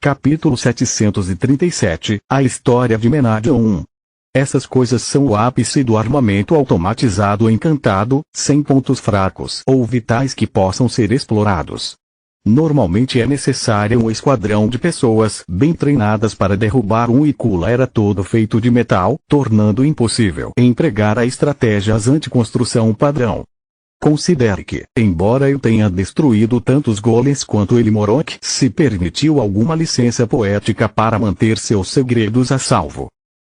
Capítulo 737, A História de Menadion 1. Essas coisas são o ápice do armamento automatizado encantado, sem pontos fracos ou vitais que possam ser explorados. Normalmente é necessário um esquadrão de pessoas bem treinadas para derrubar um Ikula era todo feito de metal, tornando impossível empregar a estratégias anti-construção padrão. Considere que, embora eu tenha destruído tantos golems quanto ele Morok se permitiu alguma licença poética para manter seus segredos a salvo.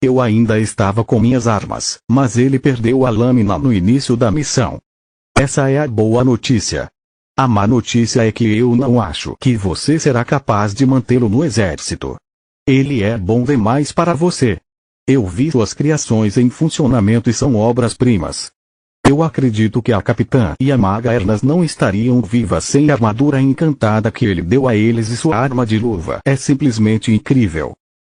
Eu ainda estava com minhas armas, mas ele perdeu a lâmina no início da missão. Essa é a boa notícia. A má notícia é que eu não acho que você será capaz de mantê-lo no exército. Ele é bom demais para você. Eu vi suas criações em funcionamento e são obras-primas. Eu acredito que a capitã e a maga Ernas não estariam vivas sem a armadura encantada que ele deu a eles e sua arma de luva é simplesmente incrível.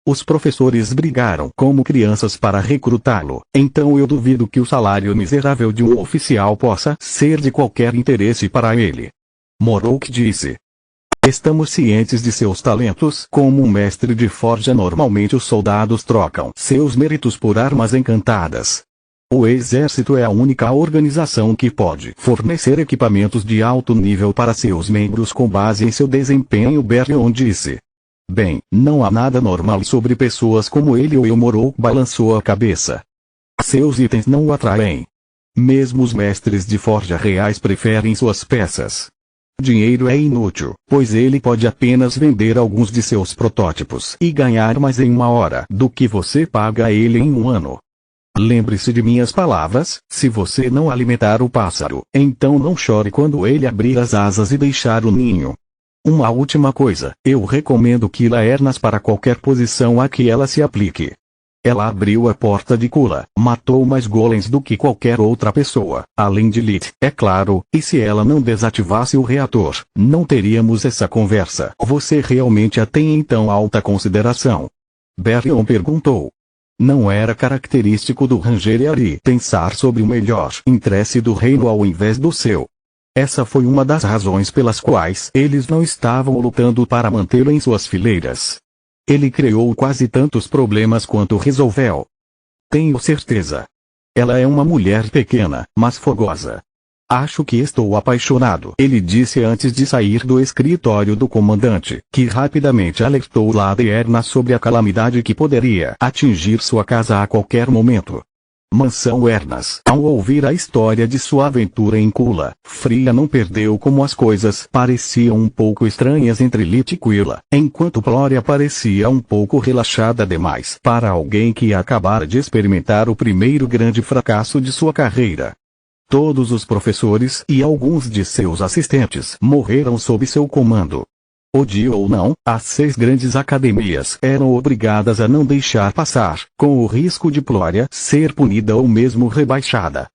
Os professores brigaram como crianças para recrutá-lo, então eu duvido que o salário miserável de um oficial possa ser de qualquer interesse para ele. Morok disse. Estamos cientes de seus talentos. Como um mestre de forja, normalmente os soldados trocam seus méritos por armas encantadas. O exército é a única organização que pode fornecer equipamentos de alto nível para seus membros com base em seu desempenho, Berion disse. Bem, não há nada normal sobre pessoas como ele ou eu. Morok balançou a cabeça. Seus itens não o atraem. Mesmo os mestres de forja reais preferem suas peças. Dinheiro é inútil, pois ele pode apenas vender alguns de seus protótipos e ganhar mais em uma hora do que você paga a ele em um ano. Lembre-se de minhas palavras, se você não alimentar o pássaro, então não chore quando ele abrir as asas e deixar o ninho. Uma última coisa, eu recomendo Kila Ernas para qualquer posição a que ela se aplique. Ela abriu a porta de Kula, matou mais golems do que qualquer outra pessoa, além de Lit, é claro, e se ela não desativasse o reator, não teríamos essa conversa. Você realmente a tem em tão alta consideração? Berion perguntou. Não era característico do Rangeriari pensar sobre o melhor interesse do reino ao invés do seu. Essa foi uma das razões pelas quais eles não estavam lutando para mantê-lo em suas fileiras. Ele criou quase tantos problemas quanto resolveu. Tenho certeza. Ela é uma mulher pequena, mas fogosa. Acho que estou apaixonado, ele disse antes de sair do escritório do comandante, que rapidamente alertou Lady Erna sobre a calamidade que poderia atingir sua casa a qualquer momento. Mansão Ernas. Ao ouvir a história de sua aventura em Kula, Fria não perdeu como as coisas pareciam um pouco estranhas entre Lit e Quilla, enquanto Ploria parecia um pouco relaxada demais para alguém que acabara de experimentar o primeiro grande fracasso de sua carreira. Todos os professores e alguns de seus assistentes morreram sob seu comando. Odie ou não, as 6 grandes academias eram obrigadas a não deixar passar, com o risco de Ploria ser punida ou mesmo rebaixada.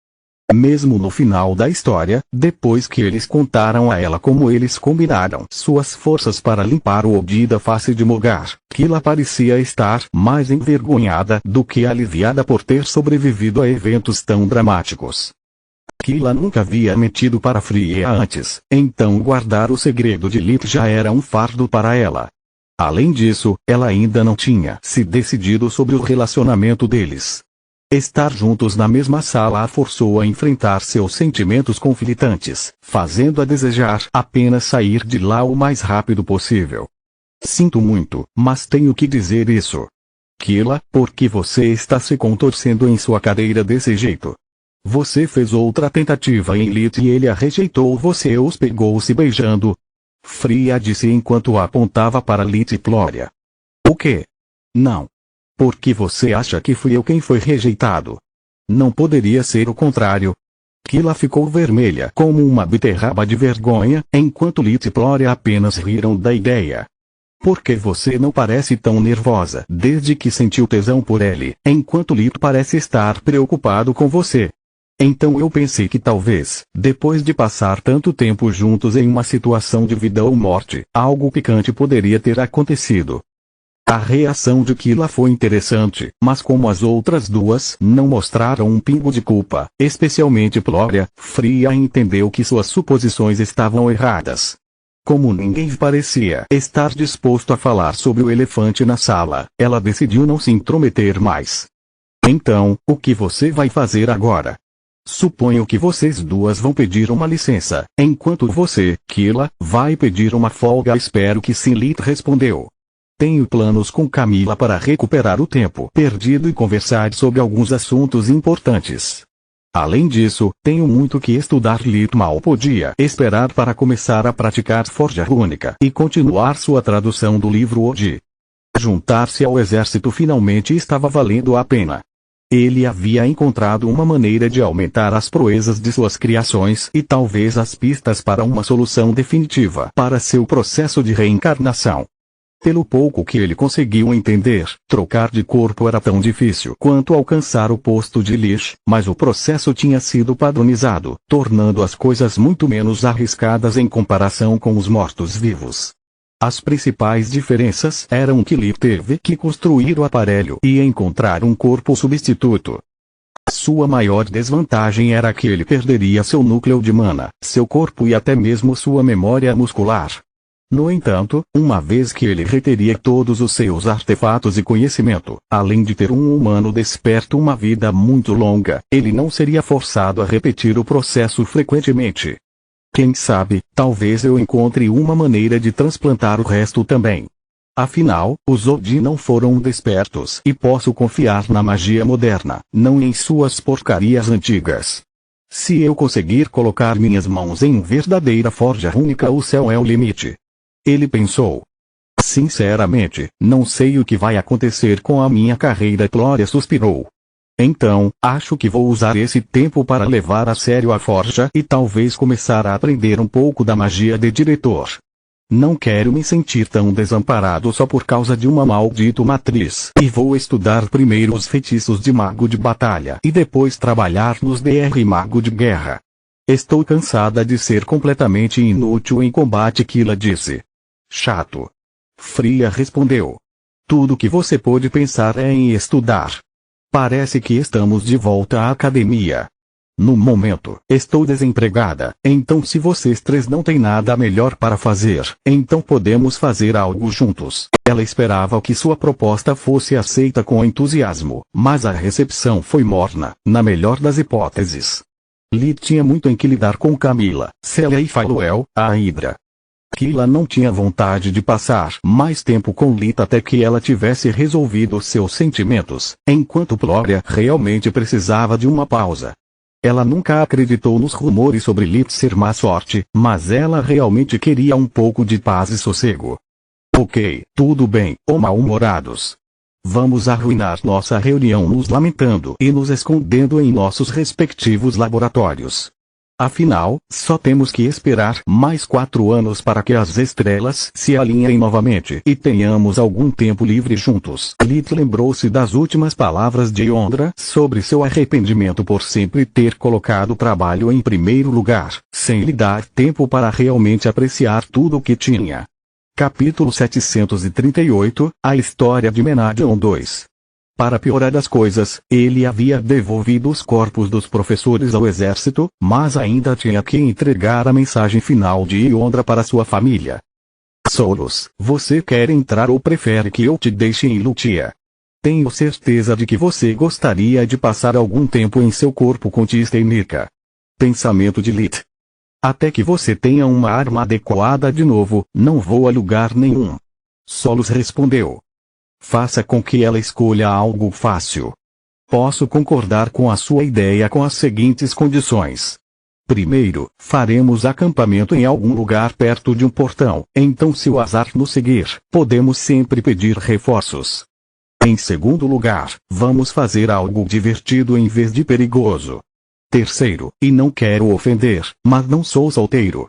Mesmo no final da história, depois que eles contaram a ela como eles combinaram suas forças para limpar o Odie da face de Mogar, Kila parecia estar mais envergonhada do que aliviada por ter sobrevivido a eventos tão dramáticos. Kila nunca havia mentido para Fria antes, então guardar o segredo de Lit já era um fardo para ela. Além disso, ela ainda não tinha se decidido sobre o relacionamento deles. Estar juntos na mesma sala a forçou a enfrentar seus sentimentos conflitantes, fazendo-a desejar apenas sair de lá o mais rápido possível. Sinto muito, mas tenho que dizer isso. Kila, por que você está se contorcendo em sua cadeira desse jeito? Você fez outra tentativa em Lit e ele a rejeitou. Você os pegou se beijando. Fria disse enquanto apontava para Lit e Ploria. O quê? Não. Por que você acha que fui eu quem foi rejeitado? Não poderia ser o contrário. Kila ficou vermelha como uma beterraba de vergonha, enquanto Lit e Ploria apenas riram da ideia. Por que você não parece tão nervosa desde que sentiu tesão por ele, enquanto Lit parece estar preocupado com você? Então eu pensei que talvez, depois de passar tanto tempo juntos em uma situação de vida ou morte, algo picante poderia ter acontecido. A reação de Kila foi interessante, mas como as outras duas não mostraram um pingo de culpa, especialmente Ploria, Fria entendeu que suas suposições estavam erradas. Como ninguém parecia estar disposto a falar sobre o elefante na sala, ela decidiu não se intrometer mais. Então, o que você vai fazer agora? Suponho que vocês duas vão pedir uma licença, enquanto você, Kila, vai pedir uma folga. Espero que sim, Lit respondeu. Tenho planos com Camila para recuperar o tempo perdido e conversar sobre alguns assuntos importantes. Além disso, tenho muito que estudar. Lit mal podia esperar para começar a praticar forja rúnica e continuar sua tradução do livro Odi. Juntar-se ao exército finalmente estava valendo a pena. Ele havia encontrado uma maneira de aumentar as proezas de suas criações e talvez as pistas para uma solução definitiva para seu processo de reencarnação. Pelo pouco que ele conseguiu entender, trocar de corpo era tão difícil quanto alcançar o posto de Lich, mas o processo tinha sido padronizado, tornando as coisas muito menos arriscadas em comparação com os mortos-vivos. As principais diferenças eram que Lich teve que construir o aparelho e encontrar um corpo substituto. Sua maior desvantagem era que ele perderia seu núcleo de mana, seu corpo e até mesmo sua memória muscular. No entanto, uma vez que ele reteria todos os seus artefatos e conhecimento, além de ter um humano desperto uma vida muito longa, ele não seria forçado a repetir o processo frequentemente. Quem sabe, talvez eu encontre uma maneira de transplantar o resto também. Afinal, os Odi não foram despertos e posso confiar na magia moderna, não em suas porcarias antigas. Se eu conseguir colocar minhas mãos em verdadeira forja única, o céu é o limite. Ele pensou. Sinceramente, não sei o que vai acontecer com a minha carreira. Gloria suspirou. Então, acho que vou usar esse tempo para levar a sério a forja e talvez começar a aprender um pouco da magia de diretor. Não quero me sentir tão desamparado só por causa de uma maldita matriz. E vou estudar primeiro os feitiços de mago de batalha e depois trabalhar nos DR mago de guerra. Estou cansada de ser completamente inútil em combate, Kila disse. Chato. Fria respondeu. Tudo que você pode pensar é em estudar. Parece que estamos de volta à academia. No momento, estou desempregada, então se vocês três não têm nada melhor para fazer, então podemos fazer algo juntos. Ela esperava que sua proposta fosse aceita com entusiasmo, mas a recepção foi morna, na melhor das hipóteses. Lit tinha muito em que lidar com Camila, Célia e Faluel, a Hidra. Kila não tinha vontade de passar mais tempo com Lit até que ela tivesse resolvido seus sentimentos, enquanto Gloria realmente precisava de uma pausa. Ela nunca acreditou nos rumores sobre Lit ser má sorte, mas ela realmente queria um pouco de paz e sossego. Ok, tudo bem, ou mal-humorados. Vamos arruinar nossa reunião nos lamentando e nos escondendo em nossos respectivos laboratórios. Afinal, só temos que esperar mais 4 anos para que as estrelas se alinhem novamente e tenhamos algum tempo livre juntos. Lit lembrou-se das últimas palavras de Yondra sobre seu arrependimento por sempre ter colocado o trabalho em primeiro lugar, sem lhe dar tempo para realmente apreciar tudo o que tinha. Capítulo 738, A História de Menadion 2. Para piorar as coisas, ele havia devolvido os corpos dos professores ao exército, mas ainda tinha que entregar a mensagem final de Yondra para sua família. Solos, você quer entrar ou prefere que eu te deixe em Lutia? Tenho certeza de que você gostaria de passar algum tempo em seu corpo com Tista e Nika. Pensamento de Lit. Até que você tenha uma arma adequada de novo, não vou a lugar nenhum. Solos respondeu. Faça com que ela escolha algo fácil. Posso concordar com a sua ideia com as seguintes condições. Primeiro, faremos acampamento em algum lugar perto de um portão, então se o azar nos seguir, podemos sempre pedir reforços. Em segundo lugar, vamos fazer algo divertido em vez de perigoso. Terceiro, e não quero ofender, mas não sou solteiro.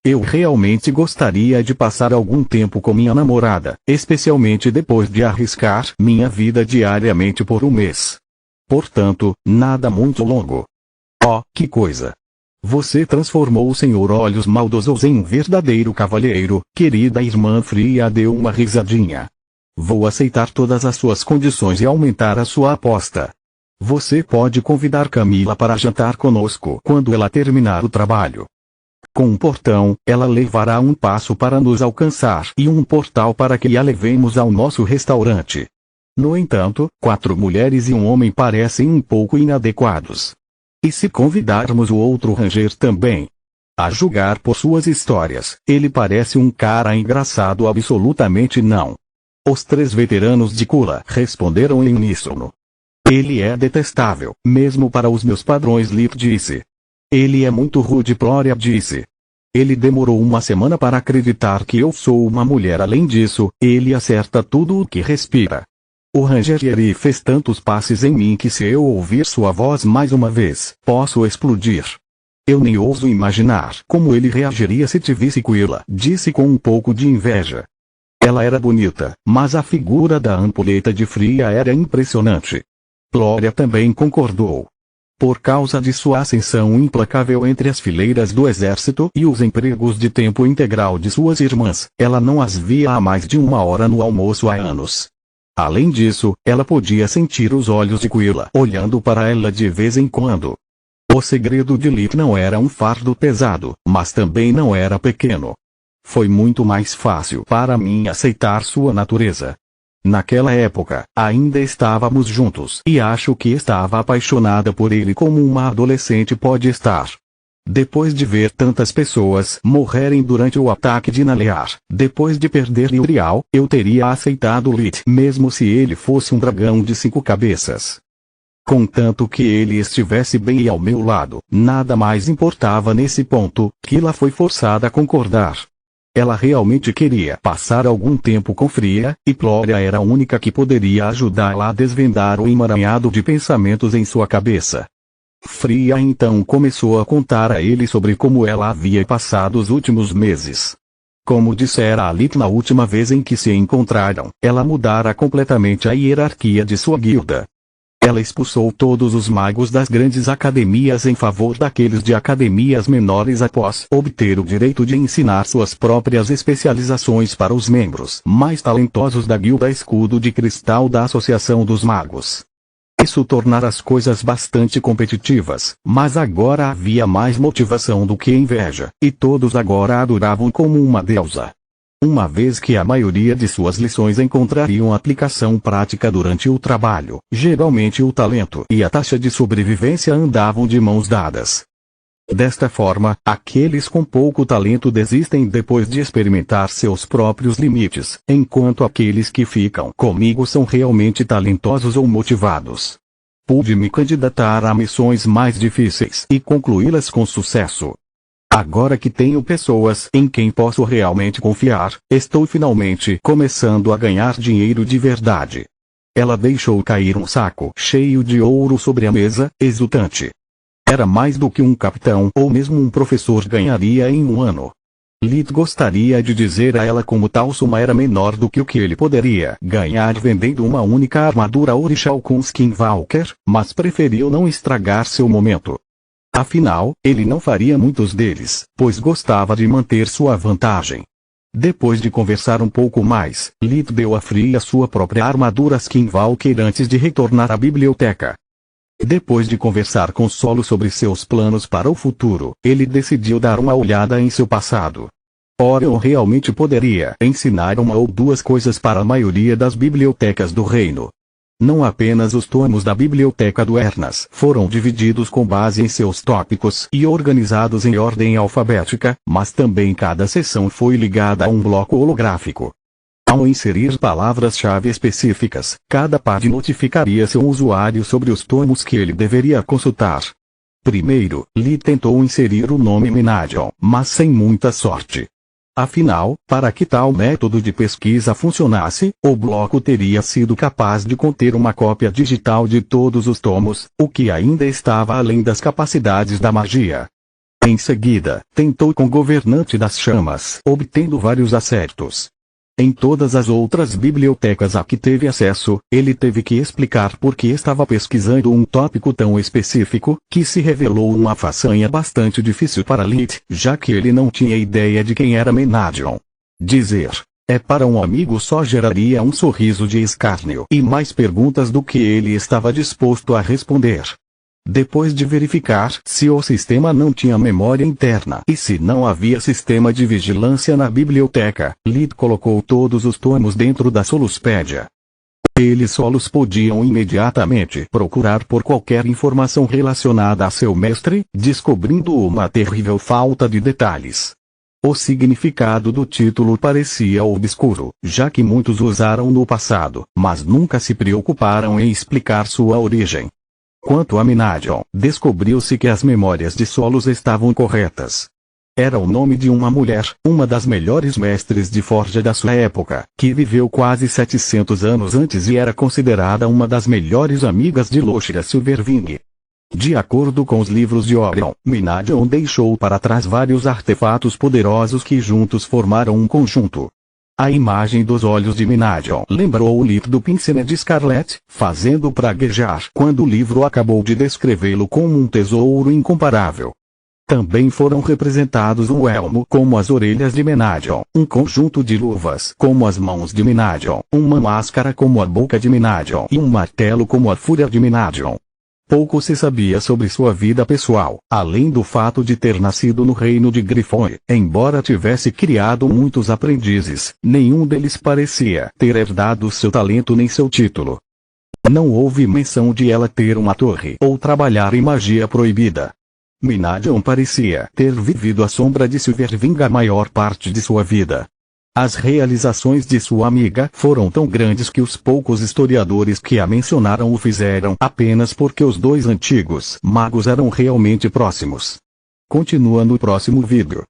Eu realmente gostaria de passar algum tempo com minha namorada, especialmente depois de arriscar minha vida diariamente por um mês. Portanto, nada muito longo. Oh, que coisa! Você transformou o Senhor Olhos Maldosos em um verdadeiro cavalheiro, querida irmã Fria deu uma risadinha. Vou aceitar todas as suas condições e aumentar a sua aposta. Você pode convidar Camila para jantar conosco quando ela terminar o trabalho. Com um portão, ela levará um passo para nos alcançar e um portal para que a levemos ao nosso restaurante. No entanto, 4 mulheres e um homem parecem um pouco inadequados. E se convidarmos o outro ranger também? A julgar por suas histórias, ele parece um cara engraçado. Absolutamente não. Os 3 veteranos de Kula responderam em uníssono. Ele é detestável, mesmo para os meus padrões, Lip disse. Ele é muito rude, Gloria disse. Ele demorou uma semana para acreditar que eu sou uma mulher. Além disso, ele acerta tudo o que respira. O Ranger Yeri fez tantos passes em mim que se eu ouvir sua voz mais uma vez, posso explodir. Eu nem ouso imaginar como ele reagiria se te visse Quilla, disse com um pouco de inveja. Ela era bonita, mas a figura da ampulheta de fria era impressionante. Gloria também concordou. Por causa de sua ascensão implacável entre as fileiras do exército e os empregos de tempo integral de suas irmãs, ela não as via há mais de 1 hora no almoço há anos. Além disso, ela podia sentir os olhos de Quilla olhando para ela de vez em quando. O segredo de Lip não era um fardo pesado, mas também não era pequeno. Foi muito mais fácil para mim aceitar sua natureza. Naquela época, ainda estávamos juntos e acho que estava apaixonada por ele como uma adolescente pode estar. Depois de ver tantas pessoas morrerem durante o ataque de Nalear, depois de perder Uriel, eu teria aceitado Lit mesmo se ele fosse um dragão de 5 cabeças. Contanto que ele estivesse bem e ao meu lado, nada mais importava nesse ponto. Quilla foi forçada a concordar. Ela realmente queria passar algum tempo com Fria, e Gloria era a única que poderia ajudá-la a desvendar o emaranhado de pensamentos em sua cabeça. Fria então começou a contar a ele sobre como ela havia passado os últimos meses. Como dissera a Lit na última vez em que se encontraram, ela mudara completamente a hierarquia de sua guilda. Ela expulsou todos os magos das grandes academias em favor daqueles de academias menores após obter o direito de ensinar suas próprias especializações para os membros mais talentosos da Guilda Escudo de Cristal da Associação dos Magos. Isso tornara as coisas bastante competitivas, mas agora havia mais motivação do que inveja, e todos agora a adoravam como uma deusa. Uma vez que a maioria de suas lições encontrariam aplicação prática durante o trabalho, geralmente o talento e a taxa de sobrevivência andavam de mãos dadas. Desta forma, aqueles com pouco talento desistem depois de experimentar seus próprios limites, enquanto aqueles que ficam comigo são realmente talentosos ou motivados. Pude me candidatar a missões mais difíceis e concluí-las com sucesso. Agora que tenho pessoas em quem posso realmente confiar, estou finalmente começando a ganhar dinheiro de verdade. Ela deixou cair um saco cheio de ouro sobre a mesa, exultante. Era mais do que um capitão ou mesmo um professor ganharia em 1 ano. Lit gostaria de dizer a ela como tal soma era menor do que o que ele poderia ganhar vendendo uma única armadura Orixal com Skinwalker, mas preferiu não estragar seu momento. Afinal, ele não faria muitos deles, pois gostava de manter sua vantagem. Depois de conversar um pouco mais, Lit deu a Fria sua própria armadura Skinwalker antes de retornar à biblioteca. Depois de conversar com Solo sobre seus planos para o futuro, ele decidiu dar uma olhada em seu passado. Orion realmente poderia ensinar 1 ou 2 coisas para a maioria das bibliotecas do reino. Não apenas os tomos da biblioteca do Ernas foram divididos com base em seus tópicos e organizados em ordem alfabética, mas também cada seção foi ligada a um bloco holográfico. Ao inserir palavras-chave específicas, cada PAD notificaria seu usuário sobre os tomos que ele deveria consultar. Primeiro, Lee tentou inserir o nome Menadion, mas sem muita sorte. Afinal, para que tal método de pesquisa funcionasse, o bloco teria sido capaz de conter uma cópia digital de todos os tomos, o que ainda estava além das capacidades da magia. Em seguida, tentou com Governante das Chamas, obtendo vários acertos. Em todas as outras bibliotecas a que teve acesso, ele teve que explicar por que estava pesquisando um tópico tão específico, que se revelou uma façanha bastante difícil para Lit, já que ele não tinha ideia de quem era Menadion. Dizer "é para um amigo" só geraria um sorriso de escárnio e mais perguntas do que ele estava disposto a responder. Depois de verificar se o sistema não tinha memória interna e se não havia sistema de vigilância na biblioteca, Lid colocou todos os tomos dentro da Soluspédia. Eles solos podiam imediatamente procurar por qualquer informação relacionada a seu mestre, descobrindo uma terrível falta de detalhes. O significado do título parecia obscuro, já que muitos usaram no passado, mas nunca se preocuparam em explicar sua origem. Quanto a Minadion, descobriu-se que as memórias de Solos estavam corretas. Era o nome de uma mulher, uma das melhores mestres de forja da sua época, que viveu quase 700 anos antes e era considerada uma das melhores amigas de Loshira Silverwing. De acordo com os livros de Orion, Minadion deixou para trás vários artefatos poderosos que juntos formaram um conjunto. A imagem dos olhos de Minadion lembrou o Lid do Pincel de Scarlet, fazendo praguejar quando o livro acabou de descrevê-lo como um tesouro incomparável. Também foram representados um elmo como as orelhas de Minadion, um conjunto de luvas como as mãos de Minadion, uma máscara como a boca de Minadion e um martelo como a fúria de Minadion. Pouco se sabia sobre sua vida pessoal, além do fato de ter nascido no reino de Griffon. Embora tivesse criado muitos aprendizes, nenhum deles parecia ter herdado seu talento nem seu título. Não houve menção de ela ter uma torre ou trabalhar em magia proibida. Minadion parecia ter vivido à sombra de Silverwing a maior parte de sua vida. As realizações de sua amiga foram tão grandes que os poucos historiadores que a mencionaram o fizeram apenas porque os dois antigos magos eram realmente próximos. Continua no próximo vídeo.